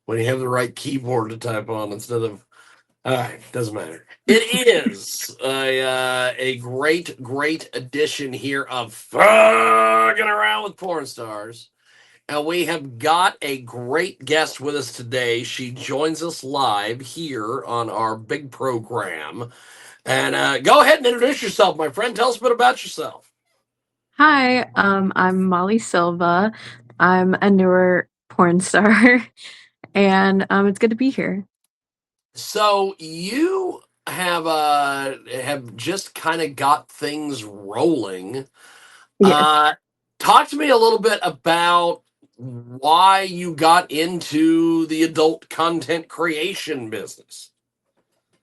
when you have the right keyboard to type on instead of. Doesn't matter. It is a great edition here of Fucking Around with Porn Stars. And we have got a great guest with us today. She joins us live here on our big program. And go ahead and introduce yourself, my friend. Tell us a bit about yourself. Hi, I'm Molly Silva. I'm a newer porn star, and it's good to be here. So you have just kind of got things rolling. Yes. Uh, Talk to me a little bit about why you got into the adult content creation business.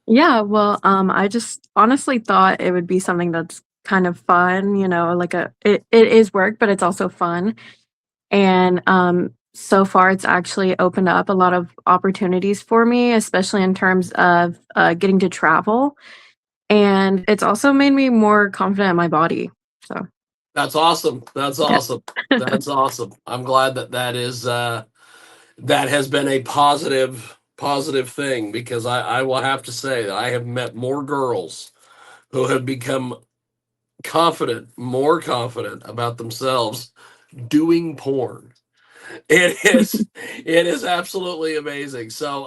Yeah, well, I just honestly thought it would be something that's kind of fun, it is work, but it's also fun. And so far it's actually opened up a lot of opportunities for me, especially in terms of getting to travel. And it's also made me more confident in my body. So, That's awesome. That's yeah. awesome. That's awesome. I'm glad that that has been a positive thing because I will have to say that I have met more girls who have become more confident about themselves doing porn. It is absolutely amazing. So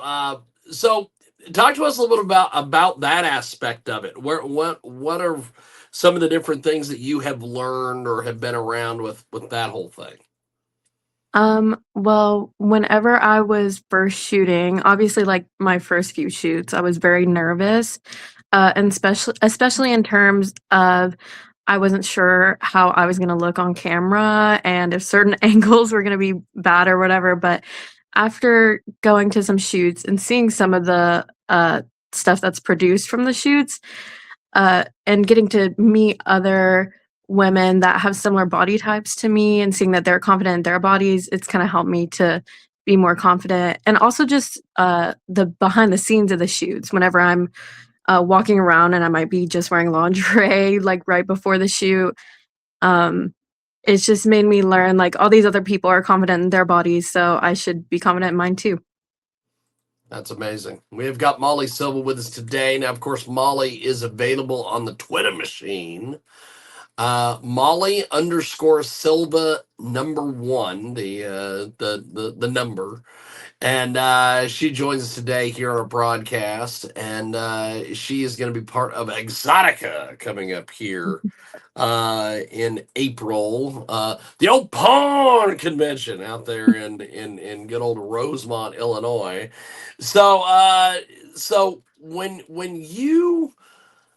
talk to us a little bit about that aspect of it. What are some of the different things that you have learned or have been around with that whole thing? Well, whenever I was first shooting, obviously like my first few shoots, I was very nervous. And especially in terms of I wasn't sure how I was gonna look on camera and if certain angles were gonna be bad or whatever. But after going to some shoots and seeing some of the stuff that's produced from the shoots, and getting to meet other women that have similar body types to me and seeing that they're confident in their bodies, it's kind of helped me to be more confident. And also just the behind the scenes of the shoots, whenever I'm walking around and I might be just wearing lingerie like right before the shoot. Um, it's just made me learn like all these other people are confident in their bodies, so I should be confident in mine too. That's amazing. We have got Molly Silva with us today. Now, of course, Molly is available on the Twitter machine. Molly underscore Silva number one, the number. And she joins us today here on our broadcast. And she is going to be part of Exxxotica coming up here in April. The old porn convention out there in good old Rosemont, Illinois. So so when you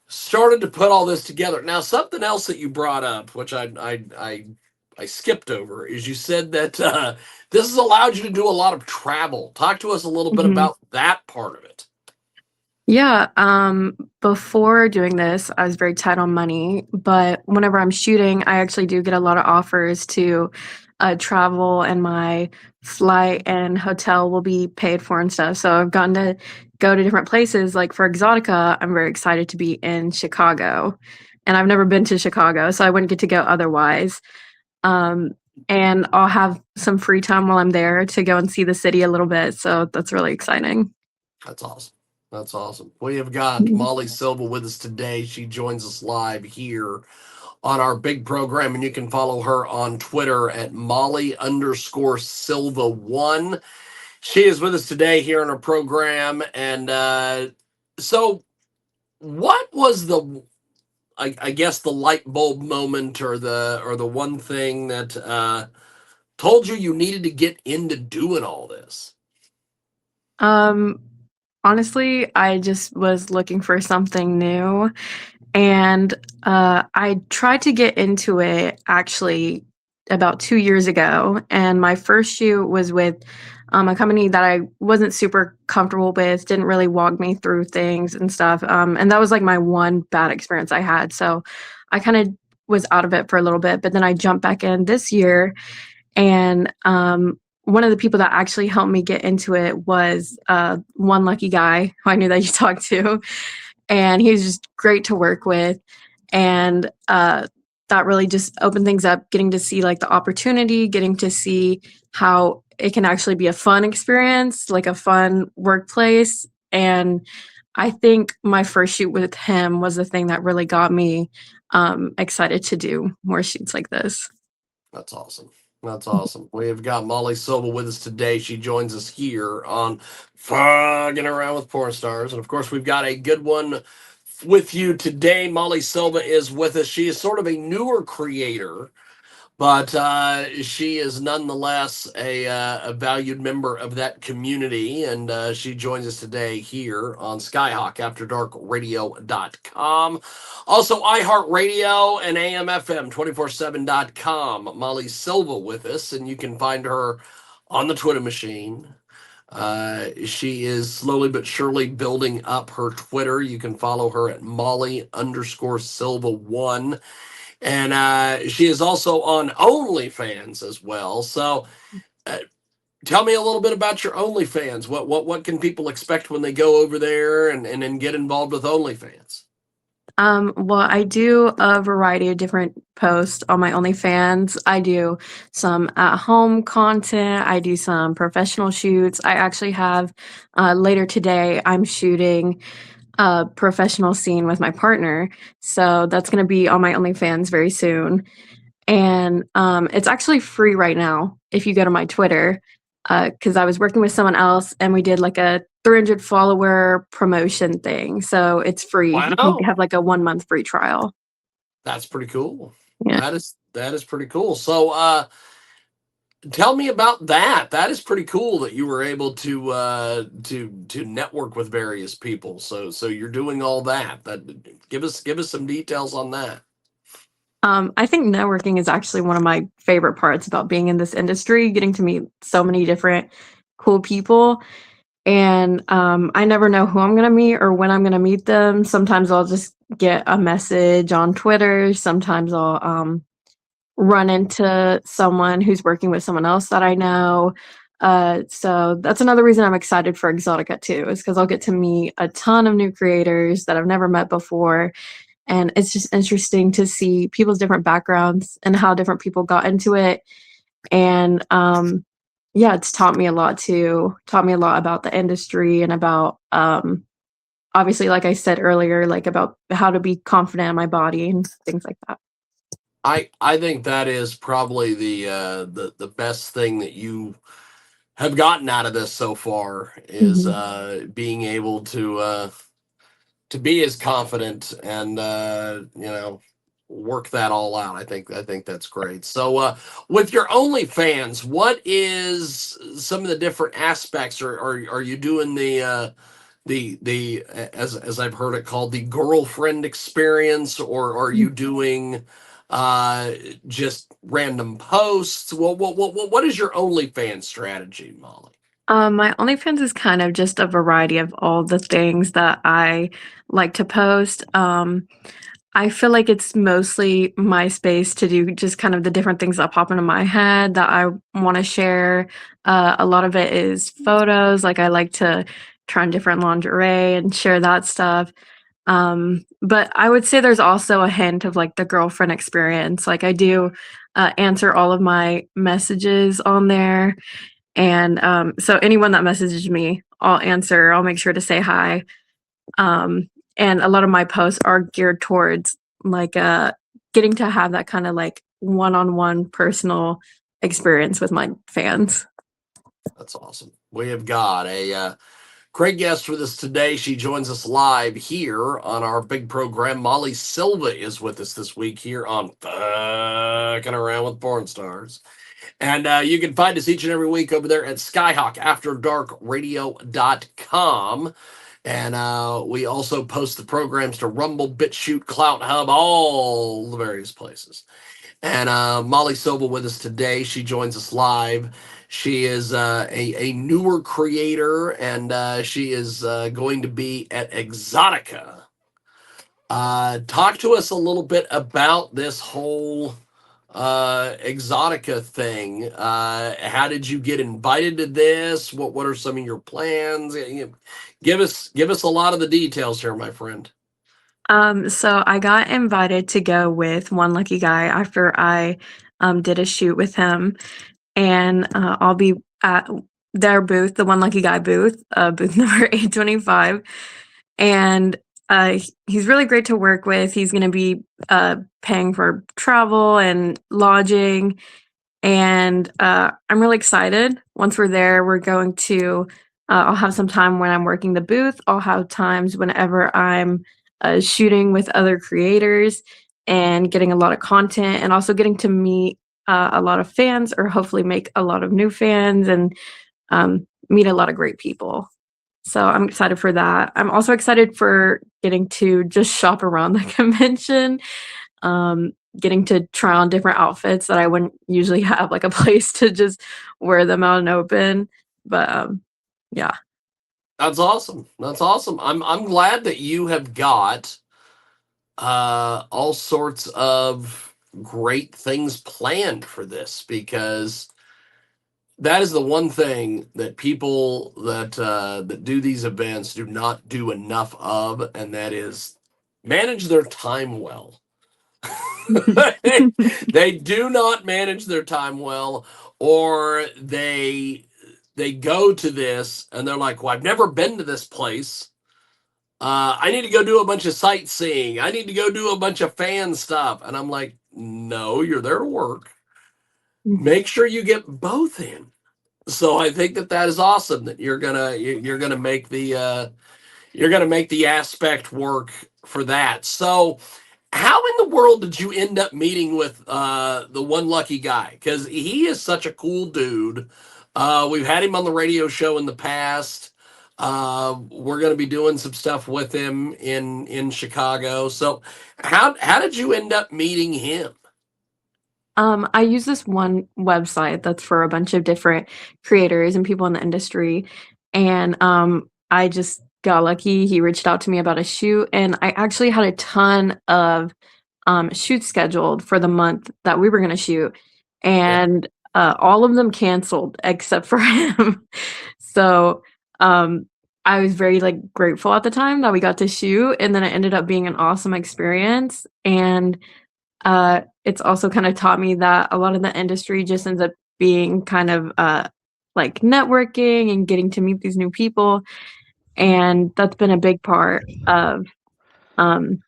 started to put all this together, now something else that you brought up, which I skipped over, is you said that this has allowed you to do a lot of travel. Talk to us a little bit Mhm. about that part of it. Yeah, before doing this, I was very tight on money, but whenever I'm shooting, I actually do get a lot of offers to travel, and my flight and hotel will be paid for and stuff. So I've gotten to go to different places. Like for Exotica, I'm very excited to be in Chicago, and I've never been to Chicago, so I wouldn't get to go otherwise. Um, and I'll have some free time while I'm there to go and see the city a little bit. So that's really exciting. That's awesome. That's awesome. We have got Molly Silva with us today. She joins us live here on our big program, and you can follow her on Twitter at Molly underscore Silva one. She is with us today here on our program. And so, what was I guess the light bulb moment or the one thing that told you needed to get into doing all this? Um, Honestly, I just was looking for something new, and I tried to get into it actually about 2 years ago, and my first shoot was with a company that I wasn't super comfortable with, didn't really walk me through things and stuff, and that was, like, my one bad experience I had, so I kinda was out of it for a little bit, but then I jumped back in this year, and one of the people that actually helped me get into it was one lucky guy who I knew that you talked to, and he was just great to work with. And that really just opened things up, getting to see like the opportunity, getting to see how it can actually be a fun experience, like a fun workplace. And I think my first shoot with him was the thing that really got me excited to do more shoots like this. That's awesome. That's awesome. We have got Molly Silva with us today. She joins us here on Fucking Around with Porn Stars. And of course, we've got a good one with you today. Molly Silva is with us. She is sort of a newer creator, but she is nonetheless a valued member of that community. And she joins us today here on SkyhawkAfterDarkRadio.com. Also, iHeartRadio and AMFM247.com. Molly Silva with us, and you can find her on the Twitter machine. She is slowly but surely building up her Twitter. You can follow her at Molly_Silva1. And she is also on OnlyFans as well. So uh, tell me a little bit about your OnlyFans. What can people expect when they go over there and then get involved with OnlyFans? Well, I do a variety of different posts on my OnlyFans. I do some at-home content. I do some professional shoots. I actually have later today, I'm shooting a professional scene with my partner. So that's going to be on my OnlyFans very soon. And it's actually free right now if you go to my Twitter, because I was working with someone else and we did like a 300 follower promotion thing. So it's free. You can Wow, have like a 1 month free trial. that's pretty cool. Yeah. That is pretty cool. So tell me about that. That is pretty cool that you were able to network with various people. So you're doing all that. That give us some details on that. I think networking is actually one of my favorite parts about being in this industry, getting to meet so many different cool people. And I never know who I'm going to meet or when I'm going to meet them. Sometimes I'll just get a message on Twitter. Sometimes I'll run into someone who's working with someone else that I know. So that's another reason I'm excited for Exxxotica too, is because I'll get to meet a ton of new creators that I've never met before. And it's just interesting to see people's different backgrounds and how different people got into it. And yeah, it's taught me a lot too. Taught me a lot about the industry and about obviously, like I said earlier, like about how to be confident in my body and things like that. I think that is probably the best thing that you have gotten out of this so far is Mhm. being able to be as confident and work that all out. I think that's great. So with your OnlyFans, what is some of the different aspects? Or are you doing the as I've heard it called the girlfriend experience, or are you doing uh just random posts? What is your OnlyFans strategy, Molly? My OnlyFans is kind of just a variety of all the things that I like to post. I feel like it's mostly my space to do just kind of the different things that pop into my head that I want to share. A lot of it is photos. Like I like to try on different lingerie and share that stuff. But I would say there's also a hint of like the girlfriend experience. Like I do answer all of my messages on there. And so anyone that messages me, I'll answer. I'll make sure to say hi. Um, and a lot of my posts are geared towards like getting to have that kind of like one-on-one personal experience with my fans. That's awesome. We have got a great guest with us today. She joins us live here on our big program. Molly Silva is with us this week here on Fucking Around with Porn Stars. And you can find us each and every week over there at SkyhawkAfterDarkRadio.com. And we also post the programs to Rumble, BitChute, Clout Hub, all the various places. And Molly Silva with us today. She joins us live. She is a newer creator, and she is going to be at Exxxotica. Talk to us a little bit about this whole Exxxotica thing. How did you get invited to this? What are some of your plans? Give us a lot of the details here, my friend. So I got invited to go with One Lucky Guy after I did a shoot with him, and I'll be at their booth, the One Lucky Guy booth, booth number 825. And he's really great to work with. He's going to be paying for travel and lodging, and I'm really excited. Once we're there, we're going to. I'll have some time when I'm working the booth. I'll have times whenever I'm shooting with other creators and getting a lot of content, and also getting to meet a lot of fans, or hopefully make a lot of new fans, and meet a lot of great people. So I'm excited for that. I'm also excited for getting to just shop around the convention, getting to try on different outfits that I wouldn't usually have like a place to just wear them out and open. But yeah. That's awesome. That's awesome. I'm glad that you have got all sorts of great things planned for this, because that is the one thing that people that do these events do not do enough of, and that is manage their time well. They do not manage their time well, or they go to this and they're like, well, I've never been to this place. I need to go do a bunch of sightseeing. I need to go do a bunch of fan stuff. And I'm like, no, you're there to work. Make sure you get both in. So I think that that is awesome that you're gonna make the you're gonna make the aspect work for that. So how in the world did you end up meeting with the One Lucky Guy? Because he is such a cool dude. We've had him on the radio show in the past. We're going to be doing some stuff with him in Chicago. So how did you end up meeting him? I use this one website that's for a bunch of different creators and people in the industry, and I just got lucky. He reached out to me about a shoot, and I actually had a ton of shoots scheduled for the month that we were going to shoot, Yeah. and all of them canceled except for him. So um, I was very like grateful at the time that we got to shoot, and then it ended up being an awesome experience. And it's also kind of taught me that a lot of the industry just ends up being kind of like networking and getting to meet these new people, and that's been a big part of um,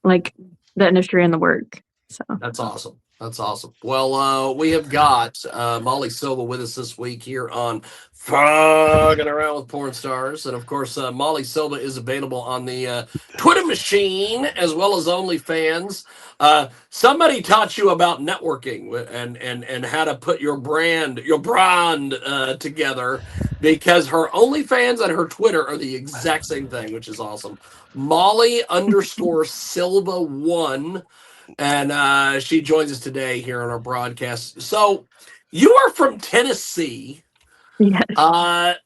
like the industry and the work. So. That's awesome. That's awesome. Well, we have got Molly Silva with us this week here on Fucking Around with Porn Stars. And of course, Molly Silva is available on the Twitter machine as well as OnlyFans. Somebody taught you about networking and how to put your brand together, because her OnlyFans and her Twitter are the exact same thing, which is awesome. Molly underscore Silva 1. And she joins us today here on our broadcast. So you are from Tennessee. Yes.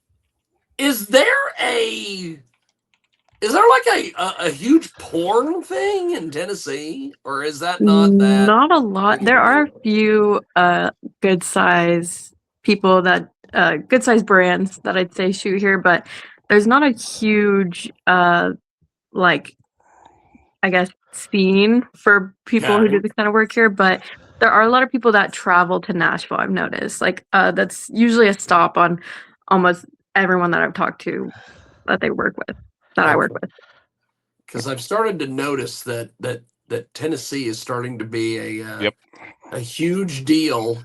Is there a like a huge porn thing in Tennessee, or is that not that Not a lot. big of a There are deal? a few good size people that good size brands that I'd say shoot here, but there's not a huge like I guess scene for people who do Okay. this kind of work here, but there are a lot of people that travel to Nashville, I've noticed. Like that's usually a stop on almost everyone that I've talked to that they work with, that I work Okay. with. Because I've started to notice that Tennessee is starting to be Yep. a huge deal.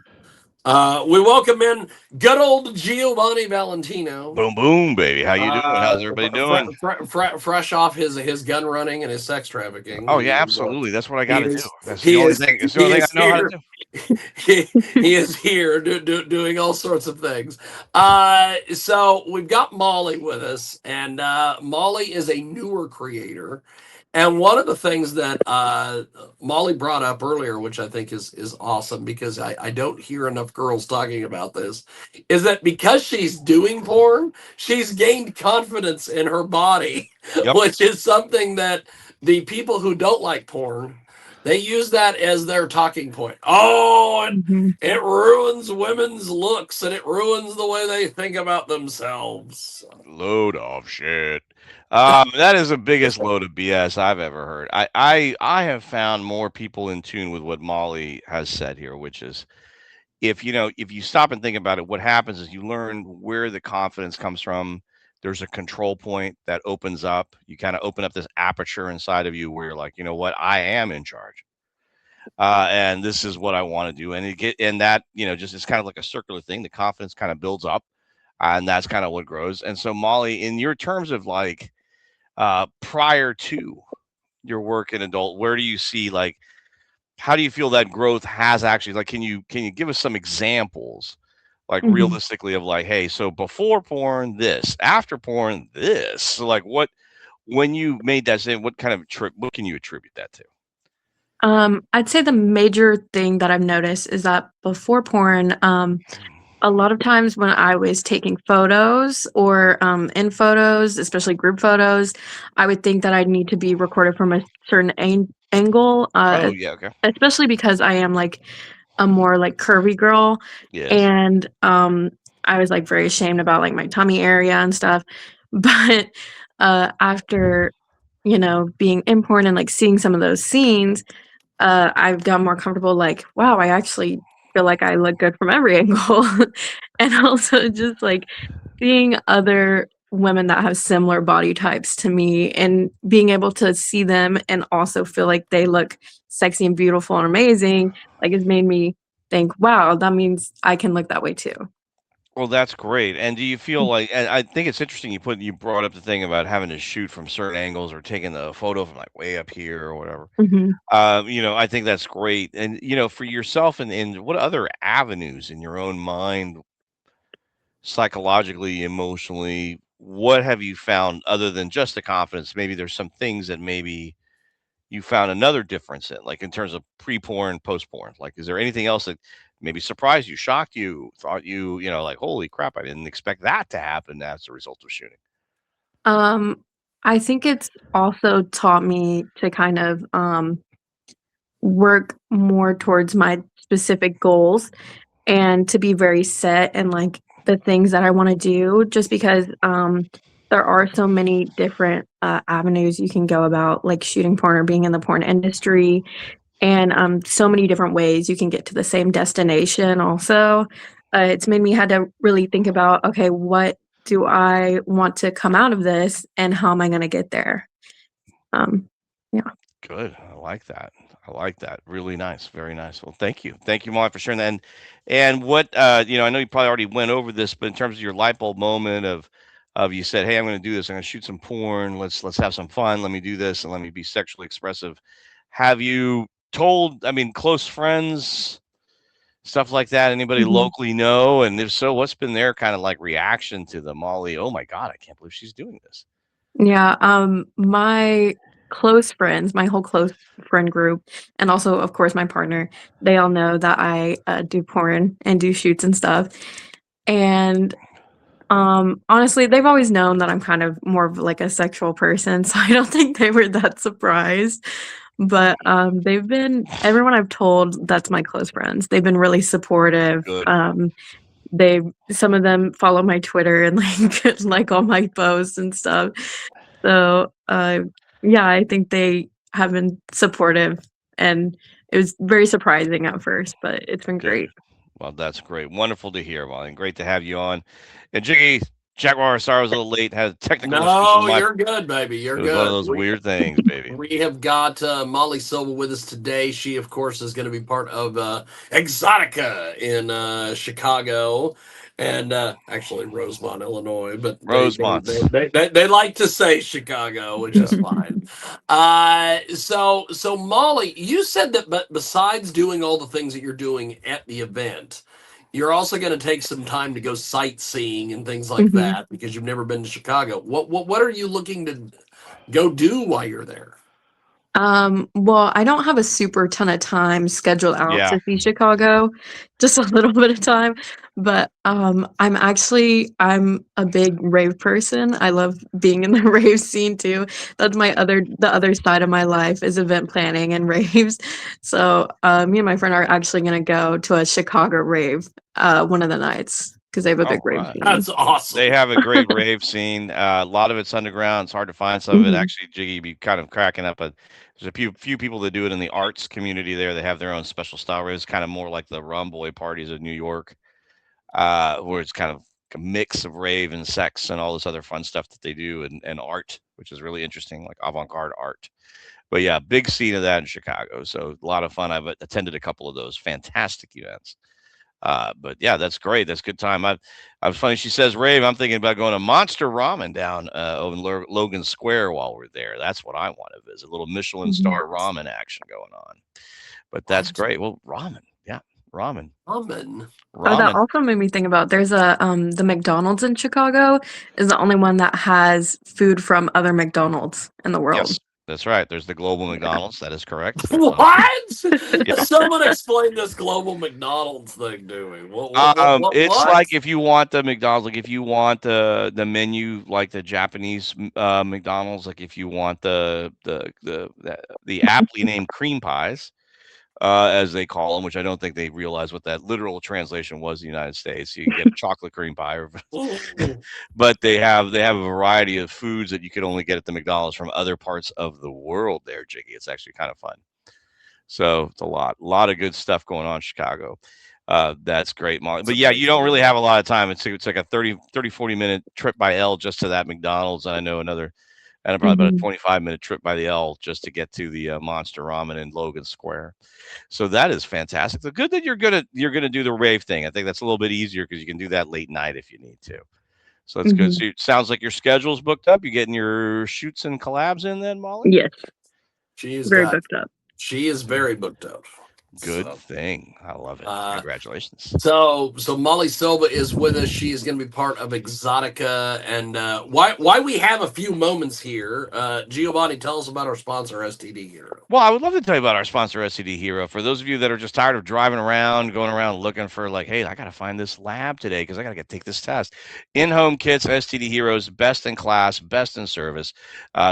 We welcome in good old Giovanni Valentino. Boom, boom, baby. How you doing? How's everybody doing? Fresh off his gun running and his sex trafficking. Oh yeah, absolutely. That's what I got He to do. is That's the he only is thing. It's the he only thing is I know how to here. do. He is here doing all sorts of things. So we've got Molly with us, and Molly is a newer creator. And one of the things that Molly brought up earlier, which I think is awesome, because I don't hear enough girls talking about this, is that because she's doing porn, she's gained confidence in her body, Yep. which is something that the people who don't like porn, they use that as their talking point. Oh, Mhm. it ruins women's looks and it ruins the way they think about themselves. Load of shit. That is the biggest load of BS I've ever heard. I have found more people in tune with what Molly has said here, which is if you stop and think about it, what happens is you learn where the confidence comes from. There's a control point that opens up. You kind of open up this aperture inside of you where you're like, you know what, I am in charge. And this is what I want to do. And that, just it's kind of like a circular thing. The confidence kind of builds up, and that's kind of what grows. And so, Molly, in your terms of like prior to your work in adult, where do you see like how do you feel that growth has actually like can you give us some examples like Mhm. realistically of like, hey, so before porn this, after porn this, so like what when you made that statement, what kind of trip what can you attribute that to? I'd say the major thing that I've noticed is that before porn, a lot of times when I was taking photos or in photos, especially group photos, I would think that I'd need to be recorded from a certain angle, Oh yeah, okay. especially because I am like a more like curvy girl, Yes. and I was like very ashamed about like my tummy area and stuff. But after being in porn and like seeing some of those scenes, I've got more comfortable, like, wow, I actually feel like I look good from every angle. And also just like seeing other women that have similar body types to me and being able to see them and also feel like they look sexy and beautiful and amazing, like has made me think, wow, that means I can look that way too. Well, that's great. And do you feel like, and I think it's interesting you brought up the thing about having to shoot from certain angles or taking the photo from like way up here or whatever. Mhm. I think that's great. And for yourself and what other avenues in your own mind, psychologically, emotionally, what have you found other than just the confidence? Maybe there's some things that maybe you found another difference in, like in terms of pre-porn, post-porn. Like, is there anything else that maybe surprised you, shocked you, thought like, holy crap, I didn't expect that to happen as a result of shooting? Um, I think it's also taught me to kind of work more towards my specific goals and to be very set and like the things that I want to do just because there are so many different avenues you can go about like shooting porn or being in the porn industry and so many different ways you can get to the same destination also. It's made me had to really think about, okay, what do I want to come out of this and how am I going to get there? Um, yeah. Good. I like that. I like that. Really nice. Very nice. Well, thank you. Thank you, Molly, for sharing that. And what I know you probably already went over this, but in terms of your light bulb moment of you said, hey, I'm gonna do this, I'm gonna shoot some porn, let's have some fun, let me do this and let me be sexually expressive. Have you told, I mean, close friends, stuff like that, anybody Mhm. locally know? And if so, what's been their kind of like reaction to the Molly, oh my God, I can't believe she's doing this? Yeah, my close friends, my whole close friend group, and also, of course, my partner, they all know that I do porn and do shoots and stuff. And honestly, they've always known that I'm kind of more of like a sexual person, so I don't think they were that surprised. But they've been everyone I've told that's my close friends. They've been really supportive. Good. They some of them follow my Twitter and like like all my posts and stuff. So, yeah, I think they have been supportive, and it was very surprising at first, but it's been Good. great. Well, that's great. Wonderful to hear, Molly, and great to have you on. And Jiggy, Jaguar, sorry I was a little late. Had technical issues with No, my. you're good, baby. You're It was one of good. those weird things, baby. We have got Molly Silva with us today. She, of course, is going to be part of Exxxotica in Chicago and actually Rosemont, Illinois. But Rosemont. they like to say Chicago, which is fine. So Molly, you said that, but besides doing all the things that you're doing at the event, you're also going to take some time to go sightseeing and things like Mhm. that because you've never been to Chicago. What are you looking to go do while you're there? Well, I don't have a super ton of time scheduled out Yeah, to see Chicago, just a little bit of time, but, I'm a big rave person. I love being in the rave scene too. That's the other side of my life is event planning and raves. So, me and my friend are actually gonna go to a Chicago rave, one of the nights. because they have a big All rave right. scene. That's awesome. They have a great rave scene. A lot of it's underground. It's hard to find some of it. Mhm. Actually, Jiggy be kind of cracking up. There's a few people that do it in the arts community there. They have their own special style raves, kind of more like the rum boy parties of New York, where it's kind of a mix of rave and sex and all this other fun stuff that they do, and art, which is really interesting, like avant-garde art. But yeah, big scene of that in Chicago. So a lot of fun. I've attended a couple of those fantastic events. But yeah, that's great. That's a good time. I was funny. She says rave. I'm thinking about going to Monster Ramen down over in Logan Square while we're there. That's what I want to visit. A little Michelin Mhm. star ramen action going on. But that's What? great. Well, ramen. Yeah, ramen. Ramen. Oh, that Ramen. also made me think about there's the McDonald's in Chicago is the only one that has food from other McDonald's in the world. Yes, that's right. There's the global Yeah. McDonald's. That is correct. What? Yeah. Someone explain this global McDonald's thing to me. It's What? like if you want the McDonald's, like if you want the menu like the Japanese McDonald's, like if you want the aptly named cream pies, as they call them, which I don't think they realize what that literal translation was in the United States. You can get a chocolate cream pie, Oh, but they have a variety of foods that you can only get at the McDonald's from other parts of the world. There, Jiggy, it's actually kind of fun. So it's a lot of good stuff going on in Chicago. That's great, Molly. that's But yeah, you don't amazing. really have a lot of time. It's like a 40 minute trip by L just to that McDonald's. And I know probably about a Mhm. 25-minute trip by the L just to get to the Monster Ramen in Logan Square. So that is fantastic. The good that you're gonna do the rave thing. I think that's a little bit easier because you can do that late night if you need to. So that's good. Mhm. So it sounds like your schedule's booked up. You getting your shoots and collabs in then, Molly? Yes, She's very got. booked up. She is very booked up. Good So. thing. I love it. Uh, Congratulations. so Molly Silva is with us. She is going to be part of Exxxotica, and why we have a few moments here. Giovanni, tell us about our sponsor, STD Hero. Well, I would love to tell you about our sponsor, SCD Hero. For those of you that are just tired of driving around, going around looking for like, hey, I got to find this lab today because I got to take this test. In-home kits, STD Heroes, best in class, best in service.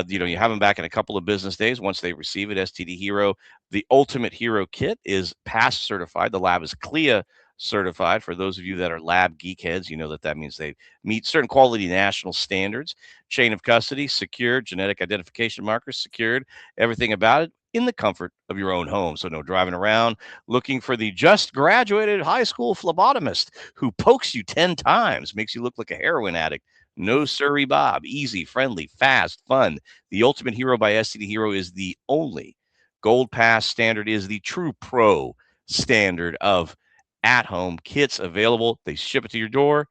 You have them back in a couple of business days once they receive it. STD Hero, the Ultimate Hero Kit is PASS certified. The lab is CLIA certified. For those of you that are lab geekheads, you know that means they meet certain quality national standards. Chain of custody secured, genetic identification markers secured, everything about it in the comfort of your own home. So no driving around looking for the just graduated high school phlebotomist who pokes you 10 times, makes you look like a heroin addict. No siree, Bob. Easy, friendly, fast, fun. The Ultimate Hero by STD Hero is the only Gold Pass standard, is the true pro standard of at-home kits available. They ship it to your door.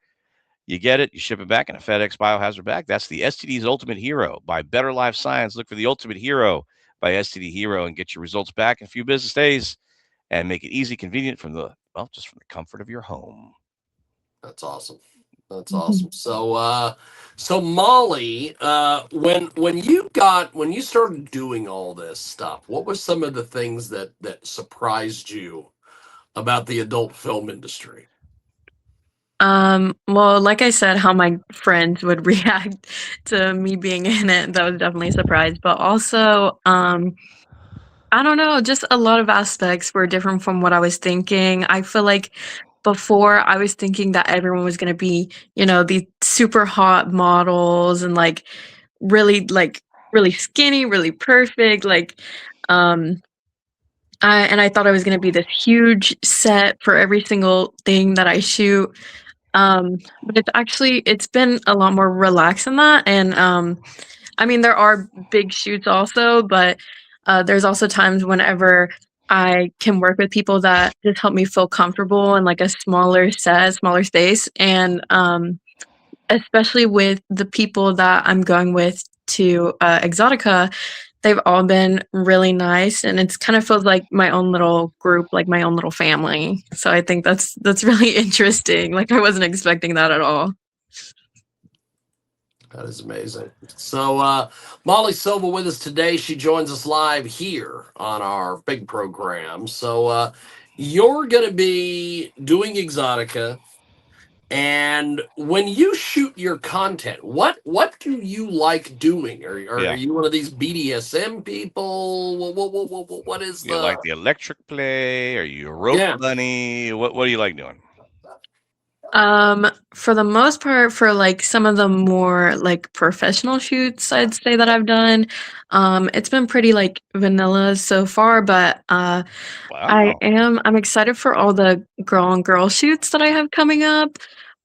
You get it, you ship it back in a FedEx biohazard bag. That's the STD's Ultimate Hero by Better Life Science. Look for the Ultimate Hero by STD Hero and get your results back in a few business days and make it easy, convenient just from the comfort of your home. That's awesome. That's Mhm. awesome. So Molly, when you started doing all this stuff, what were some of the things that surprised you about the adult film industry? Well, like I said, how my friends would react to me being in it, that was definitely a surprise. But also, I don't know, just a lot of aspects were different from what I was thinking. I feel like before I was thinking that everyone was gonna be, these super hot models and really skinny, really perfect, um I thought I was gonna be this huge set for every single thing that I shoot. But it's been a lot more relaxed than that. And I mean, there are big shoots also, but there's also times whenever I can work with people that just help me feel comfortable in like a smaller set, smaller space. And especially with the people that I'm going with to Exotica, they've all been really nice, and it's kind of feels like my own little group, like my own little family. So I think that's really interesting. Like I wasn't expecting that at all. That is amazing. So, Molly Silva with us today. She joins us live here on our big program. So, you're going to be doing Exotica, and when you shoot your content, what do you like doing? Are Yeah. you one of these BDSM people? What is You the like the electric play? Are you a rope yeah? bunny? What do you like doing? For the most part, for like some of the more like professional shoots, I'd say that I've done, it's been pretty like vanilla so far, but Wow. I'm excited for all the girl on girl shoots that I have coming up.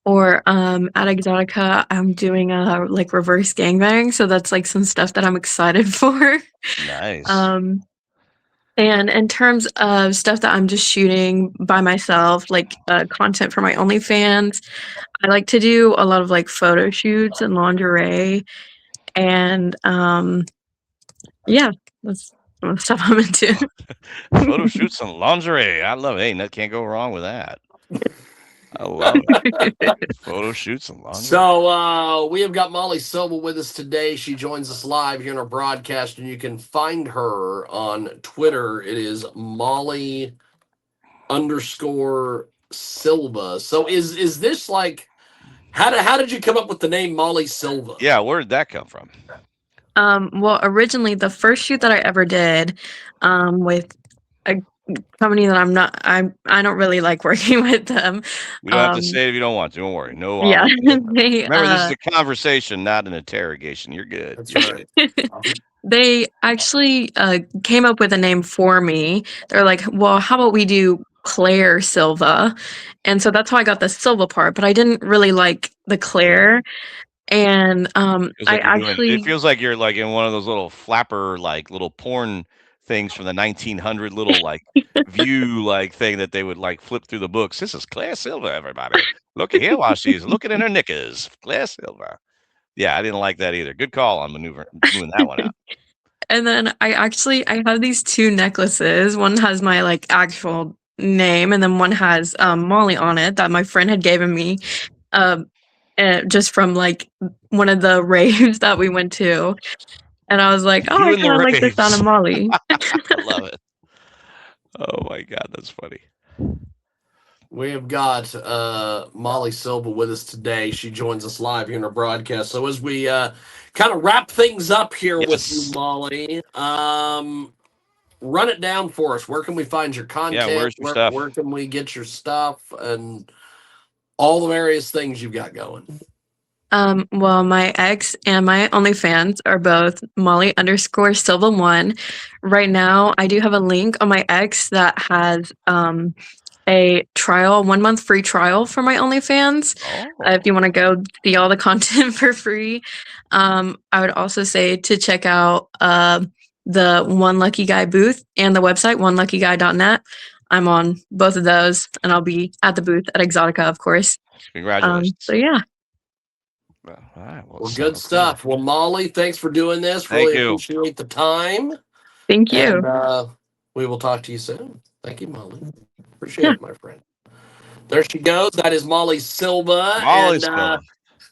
Or at Exxxotica, I'm doing a like reverse gangbang, so that's like some stuff that I'm excited for. Nice. Um, and in terms of stuff that I'm just shooting by myself, like content for my OnlyFans, I like to do a lot of like photo shoots and lingerie, and yeah, that's some of the stuff I'm into. Photo shoots and lingerie. I love it. Hey, that can't go wrong with that. I love it. Photo shoots and lingerie. So we have got Molly Silva with us today. She joins us live here in our broadcast, and you can find her on Twitter. It is Molly underscore Silva. So is this like how did you come up with the name Molly Silva? Yeah, where did that come from? Well, originally the first shoot that I ever did, with a company that I don't really like working with them. We don't have to say it if you don't want to. Don't worry. No Yeah, obligation. they Remember, this is a conversation, not an interrogation. You're good. That's You're right. good. they actually came up with a name for me. They're like, well, how about we do Claire Silva? And so that's how I got the Silva part, but I didn't really like the Claire. And Feels I like you're doing. It actually feels like you're like in one of those little flapper, like little porn things from the 1900 little like view like thing that they would like flip through the books. This is Claire Silva, everybody. Look here while she's looking in her knickers. Claire Silva. Yeah, I didn't like that either. Good call on moving that one out. and then I have these two necklaces. One has my like actual name, and then one has Molly on it that my friend had given me, um, just from like one of the raves that we went to. And I was like, oh, You I in the kind of like the sound of raves. Molly. I love it. Oh my god, that's funny. We have got Molly Silva with us today. She joins us live here in our broadcast. So as we kind of wrap things up here with you, Yes. Molly, run it down for us. Where can we find your Yeah, content? where's your stuff? Where can we get your stuff and all the various things you've got going? Well, my ex and my OnlyFans are both Molly underscore Silva one. Right now, I do have a link on my ex that has a trial, 1 month free trial for my OnlyFans. If you Oh. want to go see all the content for free, I would also say to check out the One Lucky Guy booth and the website oneluckyguy.net. I'm on both of those, and I'll be at the booth at Exxxotica, of course. Congratulations. So yeah, All right. Well, it Well, good sounds good. stuff. Well, Molly, thanks for doing this. Thank Really you. appreciate the time. thank And you. we will talk to you soon. Thank you, Molly. Appreciate Yeah. it, my friend. There she goes. That is Molly Silva. Molly And Silva.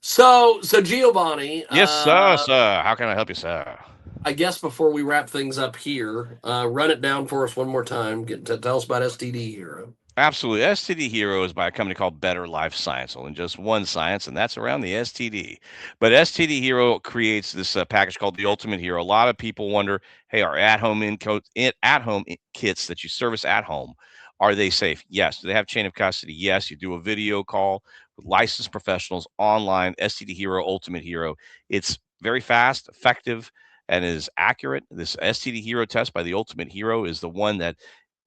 so Giovanni, Yes, sir. How can I help you, sir? I guess before we wrap things up here, run it down for us one more time. Tell us about STD Hero. Absolutely. STD Hero is by a company called Better Life Science. Only just one science, and that's around the STD. But STD Hero creates this package called the Ultimate Hero. A lot of people wonder, hey, are at-home kits that you service at home, are they safe? Yes. Do they have chain of custody? Yes. You do a video call with licensed professionals online. STD Hero, Ultimate Hero. It's very fast, effective, and is accurate. This STD Hero test by the Ultimate Hero is the one that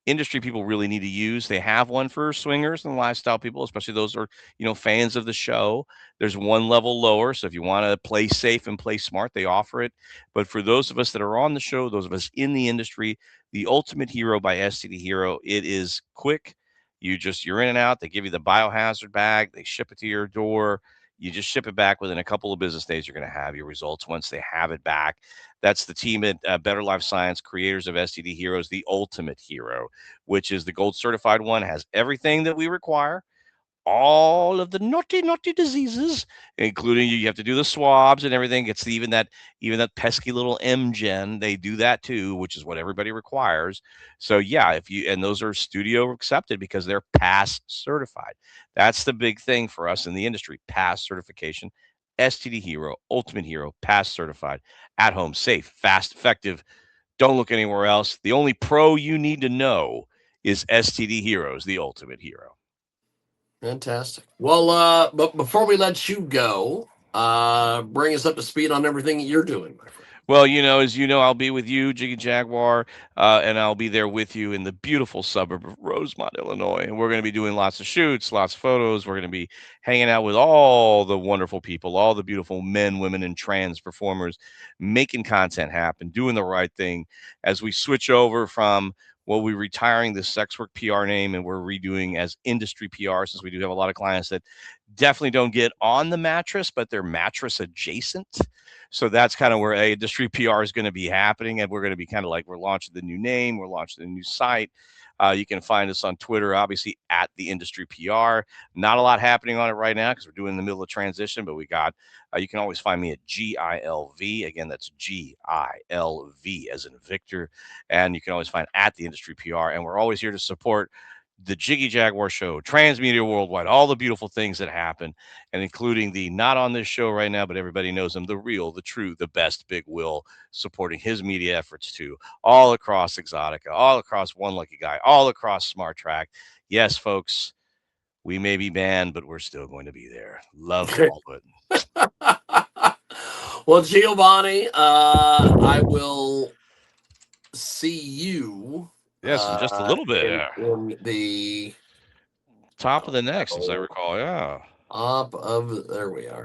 industry people really need to use. They have one for swingers and lifestyle people, especially those who are, fans of the show. There's one level lower. So if you want to play safe and play smart, they offer it. But for those of us that are on the show, those of us in the industry, the Ultimate Hero by STD Hero, it is quick. You're in and out. They give you the biohazard bag. They ship it to your door. You just ship it back within a couple of business days. You're going to have your results once they have it back. That's the team at Better Life Science, creators of STD Heroes, the Ultimate Hero, which is the gold certified one, has everything that we require, all of the naughty diseases, including you have to do the swabs and everything. It's even that pesky little MGen, they do that too, which is what everybody requires. So yeah, and those are studio accepted because they're pass certified. That's the big thing for us in the industry, pass certification. STD Hero, Ultimate Hero, pass certified, at home, safe, fast, effective. Don't look anywhere else. The only pro you need to know is STD Heroes, the Ultimate Hero. Fantastic. Well, but before we let you go, bring us up to speed on everything that you're doing, my friend. Well, as you know, I'll be with you, Jiggy Jaguar, and I'll be there with you in the beautiful suburb of Rosemont, Illinois. And we're going to be doing lots of shoots, lots of photos. We're going to be hanging out with all the wonderful people, all the beautiful men, women, and trans performers, making content happen, doing the right thing as we switch over from we're retiring the sex work PR name and we're redoing as industry PR, since we do have a lot of clients that definitely don't get on the mattress, but they're mattress adjacent. So that's kind of where industry PR is going to be happening. And we're going to be kind of like, we're launching the new name, we're launching the new site. You can find us on Twitter, obviously at the industry PR. Not a lot happening on it right now because we're doing in the middle of transition, but you can always find me at GILV. Again, that's GILV as in Victor. And you can always find at the industry PR. And we're always here to support the Jiggy Jaguar Show, Transmedia Worldwide, all the beautiful things that happen, and including the not on this show right now, but everybody knows him, the real, the true, the best Big Will, supporting his media efforts too, all across Exxxotica, all across One Lucky Guy, all across Smart Track. Yes, folks, we may be banned, but we're still going to be there. Love all of it. Well, Giovanni, I will see you. Yes, in just a little bit. In the Top of the next, as I recall. Yeah. there we are.